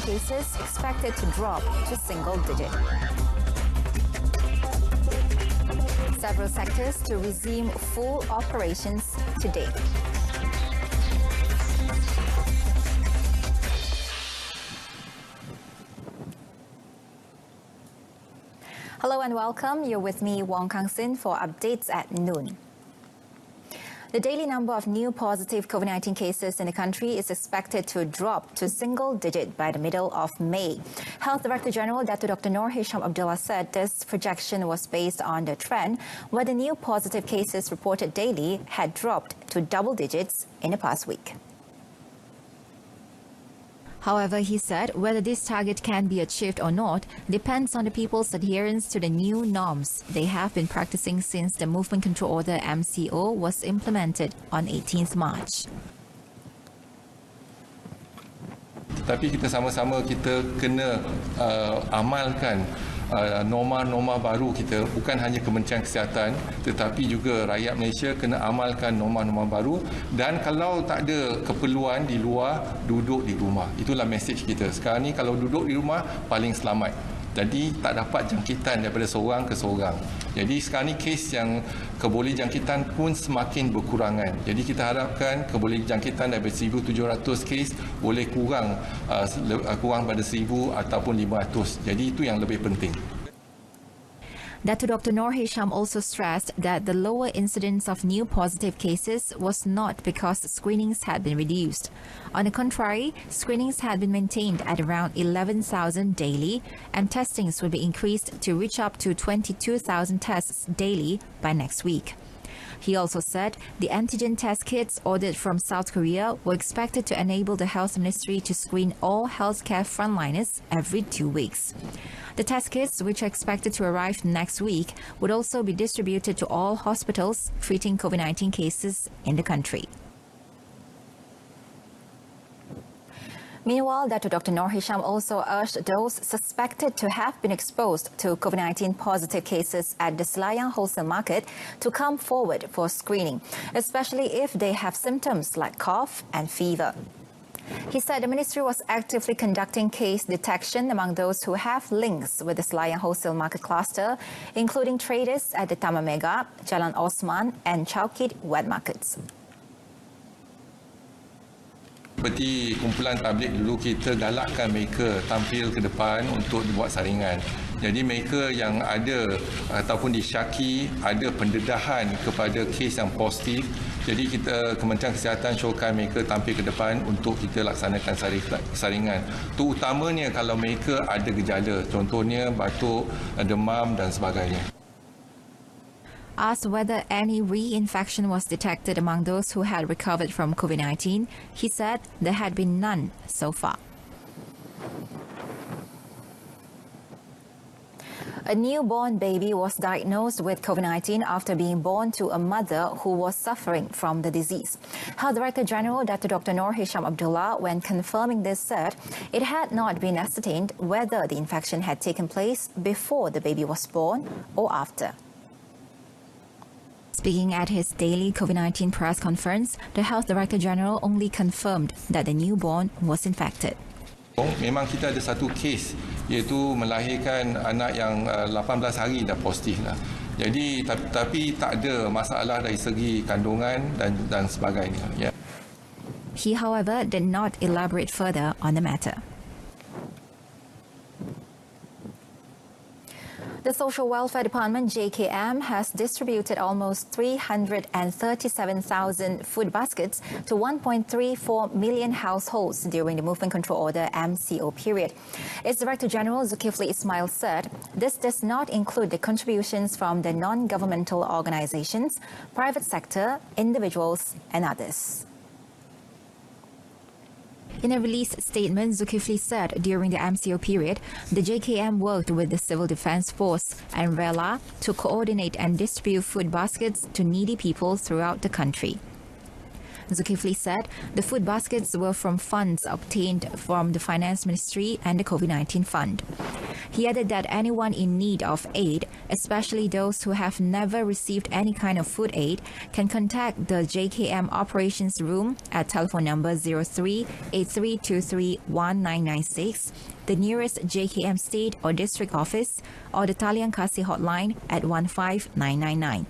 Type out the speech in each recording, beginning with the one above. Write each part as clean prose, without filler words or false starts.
cases expected to drop to single digit. Several sectors to resume full operations today. Hello and welcome. You're with me, Wong Kang Sin, for updates at noon. The daily number of new positive COVID-19 cases in the country is expected to drop to single digit by the middle of May. Health Director General Dr. Noor Hisham Abdullah said this projection was based on the trend where the new positive cases reported daily had dropped to double digits in the past week. However, he said whether this target can be achieved or not depends on the people's adherence to the new norms they have been practicing since the Movement Control Order MCO was implemented on 18th March. Tapi kita sama-sama kena amalkan norma-norma baru kita, bukan hanya Kementerian Kesihatan tetapi juga rakyat Malaysia kena amalkan norma-norma baru, dan kalau tak ada keperluan di luar, duduk di rumah. Itulah mesej kita. Sekarang ni kalau duduk di rumah paling selamat. Jadi tak dapat jangkitan daripada seorang ke seorang. Jadi sekarang ni kes yang keboleh jangkitan pun semakin berkurangan. Jadi kita harapkan keboleh jangkitan daripada 1,700 kes boleh kurang pada 1,000 ataupun 500. Jadi itu yang lebih penting. Dr. Noor Hisham also stressed that the lower incidence of new positive cases was not because screenings had been reduced. On the contrary, screenings had been maintained at around 11,000 daily, and testings will be increased to reach up to 22,000 tests daily by next week. He also said the antigen test kits ordered from South Korea were expected to enable the Health Ministry to screen all healthcare frontliners every 2 weeks. The test kits, which are expected to arrive next week, would also be distributed to all hospitals treating COVID-19 cases in the country. Meanwhile, Dr. Noor Hisham also urged those suspected to have been exposed to COVID-19 positive cases at the Selayang Wholesale Market to come forward for screening, especially if they have symptoms like cough and fever. He said the ministry was actively conducting case detection among those who have links with the Selayang Wholesale Market cluster, including traders at the Taman Mega, Jalan Osman and Chowkit wet markets. Seperti kumpulan tablik dulu, kita galakkan mereka tampil ke depan untuk dibuat saringan. Jadi mereka yang ada ataupun disyaki ada pendedahan kepada kes yang positif, jadi kita Kementerian Kesihatan syorkan mereka tampil ke depan untuk kita laksanakan saringan. Terutamanya kalau mereka ada gejala, contohnya batuk, demam dan sebagainya. Asked whether any reinfection was detected among those who had recovered from COVID-19, he said there had been none so far. A newborn baby was diagnosed with COVID-19 after being born to a mother who was suffering from the disease. Health Director General Dr. Noor Hisham Abdullah, when confirming this, said it had not been ascertained whether the infection had taken place before the baby was born or after. Speaking at his daily COVID-19 press conference, the Health Director General only confirmed that the newborn was infected. Memang kita ada satu kes, iaitu melahirkan anak yang 18 hari dah positif lah. Jadi tapi tak ada masalah dari segi kandungan dan sebagainya. Yeah. He, however, did not elaborate further on the matter. The Social Welfare Department, JKM, has distributed almost 337,000 food baskets to 1.34 million households during the Movement Control Order MCO period. Its Director General Zulkifli Ismail said this does not include the contributions from the non-governmental organizations, private sector, individuals and others. In a released statement, Zulkifli said during the MCO period, the JKM worked with the Civil Defence Force and RELA to coordinate and distribute food baskets to needy people throughout the country. Zulkifli said the food baskets were from funds obtained from the Finance Ministry and the COVID-19 Fund. He added that anyone in need of aid, especially those who have never received any kind of food aid, can contact the JKM Operations Room at telephone number 03-8323-1996, the nearest JKM State or District Office, or the Talian Kasih hotline at 15999.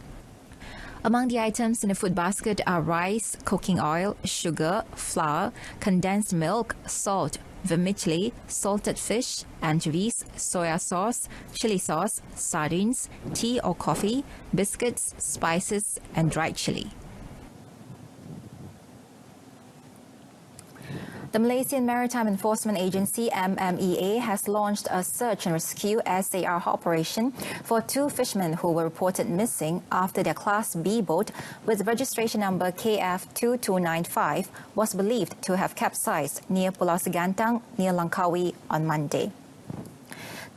Among the items in the food basket are rice, cooking oil, sugar, flour, condensed milk, salt, vermicelli, salted fish, anchovies, soya sauce, chili sauce, sardines, tea or coffee, biscuits, spices, and dried chili. The Malaysian Maritime Enforcement Agency MMEA has launched a search and rescue SAR operation for two fishermen who were reported missing after their Class B boat with registration number KF2295 was believed to have capsized near Pulau Segantang near Langkawi on Monday.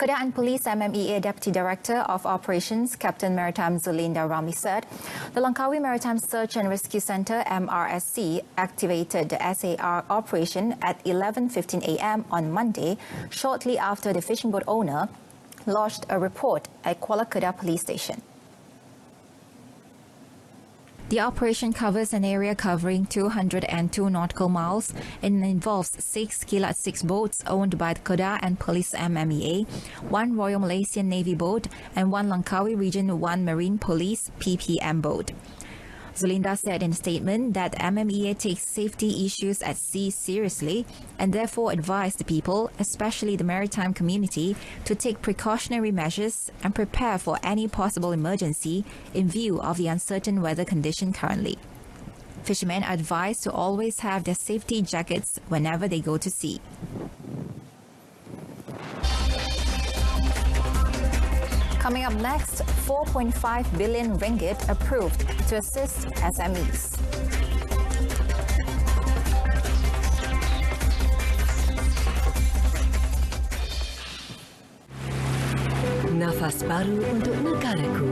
Keadaan Police MMEA Deputy Director of Operations, Captain Maritime Zulinda Ramli said, the Langkawi Maritime Search and Rescue Centre MRSC activated the SAR operation at 11:15 a.m. on Monday, shortly after the fishing boat owner lodged a report at Kuala Kedah Police Station. The operation covers an area covering 202 nautical miles and involves 6 Kilat 6 boats owned by the Kedah and Police MMEA, 1 Royal Malaysian Navy boat, and 1 Langkawi Region 1 Marine Police PPM boat. Zulinda said in a statement that MMEA takes safety issues at sea seriously and therefore advised the people, especially the maritime community, to take precautionary measures and prepare for any possible emergency in view of the uncertain weather condition currently. Fishermen are advised to always have their safety jackets whenever they go to sea. Coming up next, 4.5 billion ringgit approved to assist SMEs. Nafas baru untuk negaraku.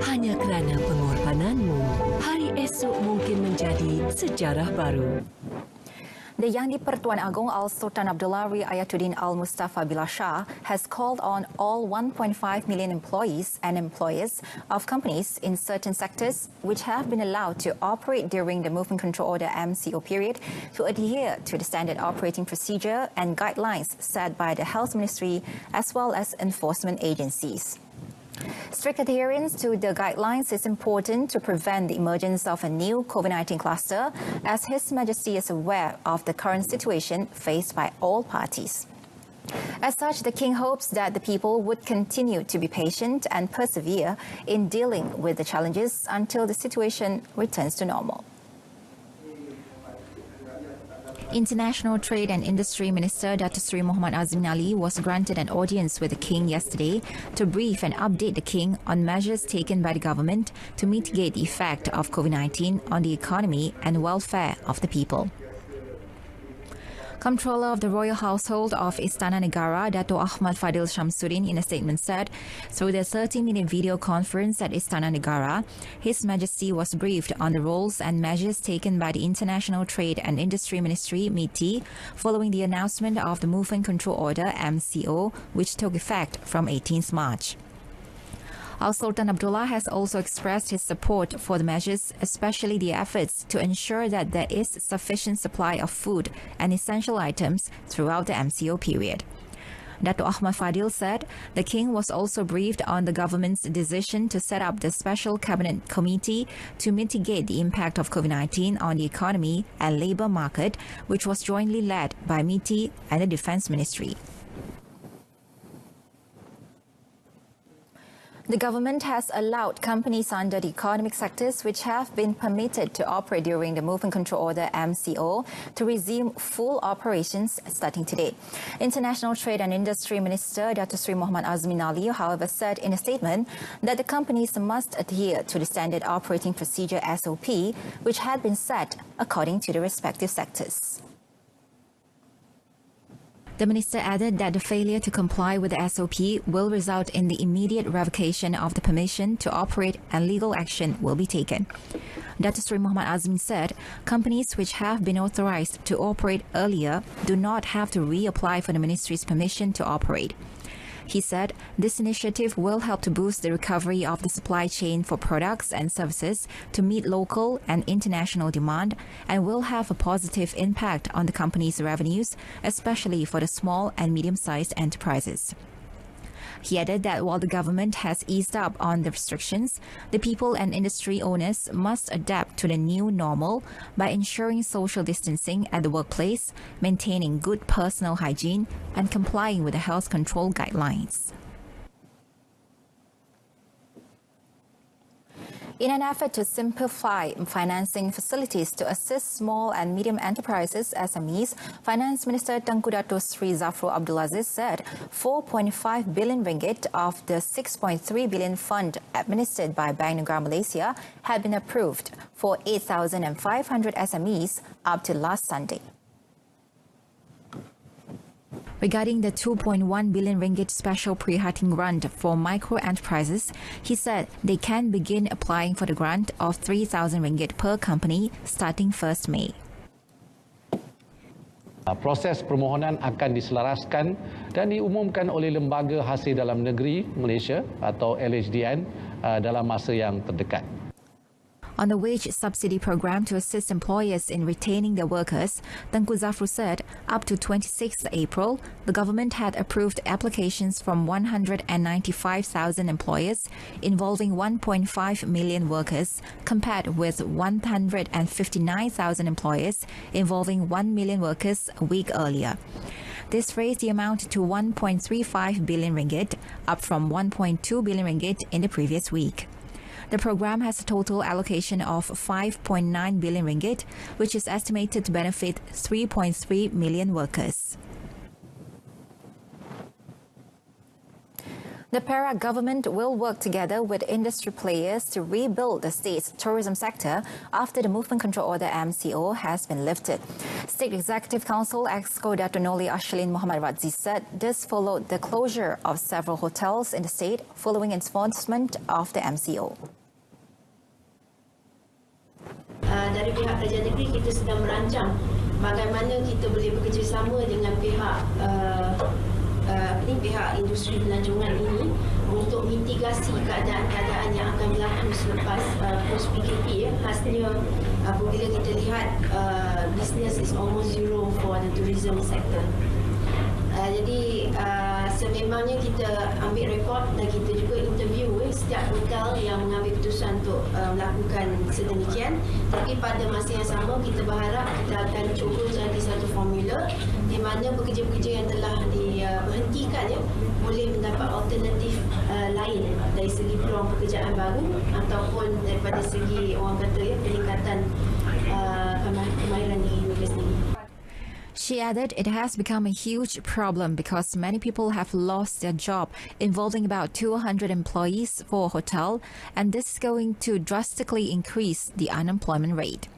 Hanya kerana pengorbananmu, hari esok mungkin menjadi sejarah baru. The Yang di-Pertuan Agong Al-Sultan Abdullah Riayatuddin Al-Mustafa Billah Shah has called on all 1.5 million employees and employers of companies in certain sectors which have been allowed to operate during the Movement Control Order MCO period to adhere to the standard operating procedure and guidelines set by the Health Ministry as well as enforcement agencies. Strict adherence to the guidelines is important to prevent the emergence of a new COVID-19 cluster, as His Majesty is aware of the current situation faced by all parties. As such, the King hopes that the people would continue to be patient and persevere in dealing with the challenges until the situation returns to normal. International Trade and Industry Minister Datuk Seri Muhammad Azmin Ali was granted an audience with the King yesterday to brief and update the King on measures taken by the government to mitigate the effect of COVID-19 on the economy and welfare of the people. Comptroller of the Royal Household of Istana Negara, Dato' Ahmad Fadil Shamsuddin, in a statement said, through the 30-minute video conference at Istana Negara, His Majesty was briefed on the roles and measures taken by the International Trade and Industry Ministry, MITI, following the announcement of the Movement Control Order, MCO, which took effect from 18th March. Al-Sultan Abdullah has also expressed his support for the measures, especially the efforts to ensure that there is sufficient supply of food and essential items throughout the MCO period. Dato' Ahmad Fadil said the King was also briefed on the government's decision to set up the Special Cabinet Committee to mitigate the impact of COVID-19 on the economy and labour market, which was jointly led by MITI and the Defence Ministry. The government has allowed companies under the economic sectors which have been permitted to operate during the Movement Control Order MCO to resume full operations starting today. International Trade and Industry Minister Datuk Seri Muhammad Azmin Ali, however, said in a statement that the companies must adhere to the standard operating procedure SOP, which had been set according to the respective sectors. The minister added that the failure to comply with the SOP will result in the immediate revocation of the permission to operate and legal action will be taken. Datuk Seri Muhammad Azmin said companies which have been authorized to operate earlier do not have to reapply for the ministry's permission to operate. He said this initiative will help to boost the recovery of the supply chain for products and services to meet local and international demand and will have a positive impact on the company's revenues, especially for the small and medium-sized enterprises. He added that while the government has eased up on the restrictions, the people and industry owners must adapt to the new normal by ensuring social distancing at the workplace, maintaining good personal hygiene, and complying with the health control guidelines. In an effort to simplify financing facilities to assist small and medium enterprises (SMEs), Finance Minister Tengku Dato Sri Zafrul Abdul Aziz said 4.5 billion ringgit of the 6.3 billion fund administered by Bank Negara Malaysia had been approved for 8,500 SMEs up to last Sunday. Regarding the 2.1 billion ringgit special Prihatin grant for micro enterprises, he said they can begin applying for the grant of 3,000 ringgit per company starting 1st May. Proses permohonan akan diselaraskan dan diumumkan oleh Lembaga Hasil Dalam Negeri Malaysia atau LHDN dalam masa yang terdekat. On the wage subsidy program to assist employers in retaining their workers, Tengku Zafrul said up to 26th April, the government had approved applications from 195,000 employers involving 1.5 million workers, compared with 159,000 employers involving 1 million workers a week earlier. This raised the amount to 1.35 billion ringgit, up from 1.2 billion ringgit in the previous week. The program has a total allocation of 5.9 billion ringgit, which is estimated to benefit 3.3 million workers. The Perak government will work together with industry players to rebuild the state's tourism sector after the Movement Control Order MCO has been lifted. State Executive Council Exco Dato' Noli Ashlin Muhammad Radzi said this followed the closure of several hotels in the state following enforcement of the MCO. Dari pihak kerajaan negeri, kita sedang merancang bagaimana kita boleh bekerjasama dengan pihak pihak industri pelancongan ini untuk mitigasi keadaan-keadaan yang akan berlaku selepas post PKP. Hasilnya apabila kita lihat business is almost zero for the tourism sector. Jadi sememangnya kita ambil rekod dan kita juga interview setiap hotel yang mengambil keputusan untuk melakukan sedemikian. Tapi pada masa yang sama kita berharap kita akan cuba cari satu formula di mana pekerja-pekerja yang telah diberhentikan boleh mendapat alternatif lain dari segi peluang pekerjaan baru ataupun daripada segi orang kata peningkatan kemahiran diri mereka sendiri. She added it has become a huge problem because many people have lost their job, involving about 200 employees for a hotel, and this is going to drastically increase the unemployment rate.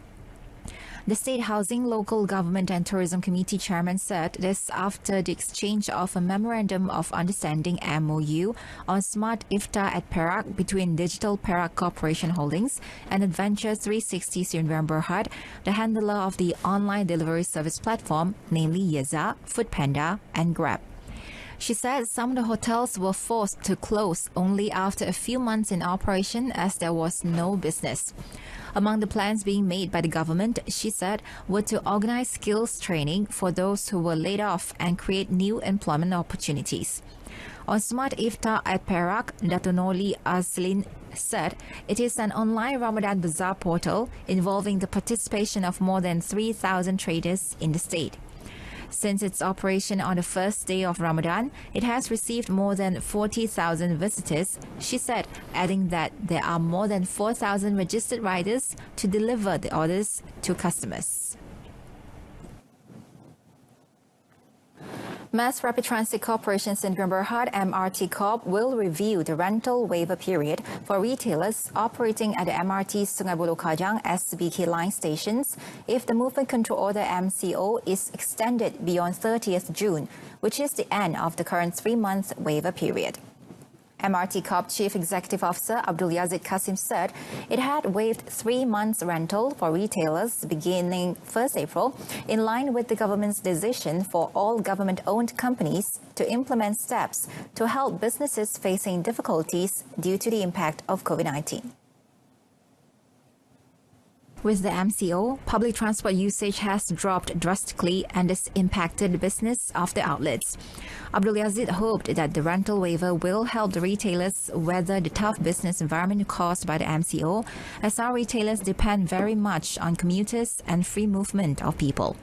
The State Housing, Local Government and Tourism Committee Chairman said this after the exchange of a Memorandum of Understanding MOU on Smart Iftar at Perak between Digital Perak Corporation Holdings and Adventure 360 Sdn Berhad, the handler of the online delivery service platform, namely Yeza, Foodpanda and Grab. She said some of the hotels were forced to close only after a few months in operation as there was no business. Among the plans being made by the government, she said, were to organize skills training for those who were laid off and create new employment opportunities. On Smart Iftar at Perak, Dato' Noli Ashlin said it is an online Ramadan Bazaar portal involving the participation of more than 3,000 traders in the state. Since its operation on the first day of Ramadan, it has received more than 40,000 visitors, she said, adding that there are more than 4,000 registered riders to deliver the orders to customers. Mass Rapid Transit Corporation Sdn Berhad MRT Corp will review the rental waiver period for retailers operating at the MRT Sungai Buloh Kajang SBK line stations if the Movement Control Order MCO is extended beyond 30th June, which is the end of the current 3-month waiver period. MRT Corp Chief Executive Officer Abdul Yazid Kasim said it had waived 3 months rental for retailers beginning 1st April, in line with the government's decision for all government-owned companies to implement steps to help businesses facing difficulties due to the impact of COVID-19. With the MCO, public transport usage has dropped drastically and has impacted business of the outlets. Abdul Yazid hoped that the rental waiver will help the retailers weather the tough business environment caused by the MCO, as our retailers depend very much on commuters and free movement of people.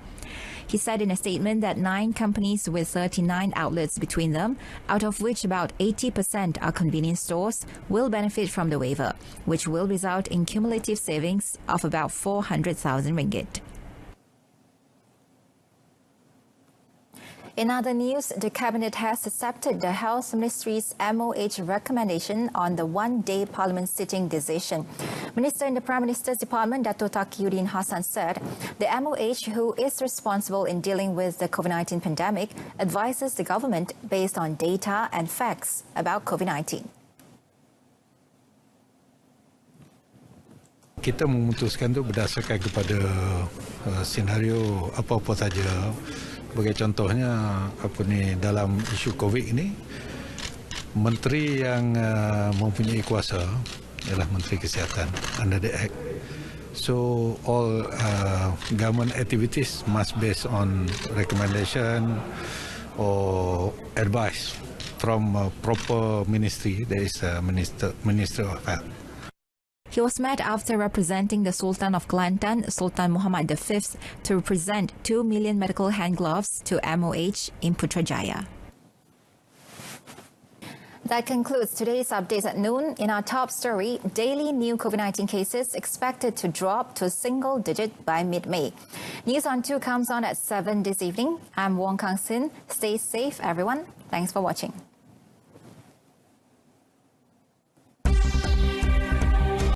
He said in a statement that 9 companies with 39 outlets between them, out of which about 80% are convenience stores, will benefit from the waiver, which will result in cumulative savings of about 400,000 ringgit. In other news, the Cabinet has accepted the Health Ministry's MOH recommendation on the one-day Parliament sitting decision. Minister in the Prime Minister's Department, Dato' Taqiyuddin Hassan, said the MOH, who is responsible in dealing with the COVID-19 pandemic, advises the government based on data and facts about COVID-19. Kita memutuskan itu berdasarkan kepada senario apa-apa saja. Sebagai contohnya dalam isu COVID ini, menteri yang mempunyai kuasa ialah Menteri Kesihatan under the Act. So all government activities must based on recommendation or advice from a proper ministry, that is Minister of Health. He was met after representing the Sultan of Kelantan, Sultan Muhammad V, to present 2 million medical hand gloves to MOH in Putrajaya. That concludes today's updates at noon. In our top story, daily new COVID-19 cases expected to drop to single digit by mid-May. News on 2 comes on at 7 this evening. I'm Wong Kang Sin. Stay safe, everyone. Thanks for watching.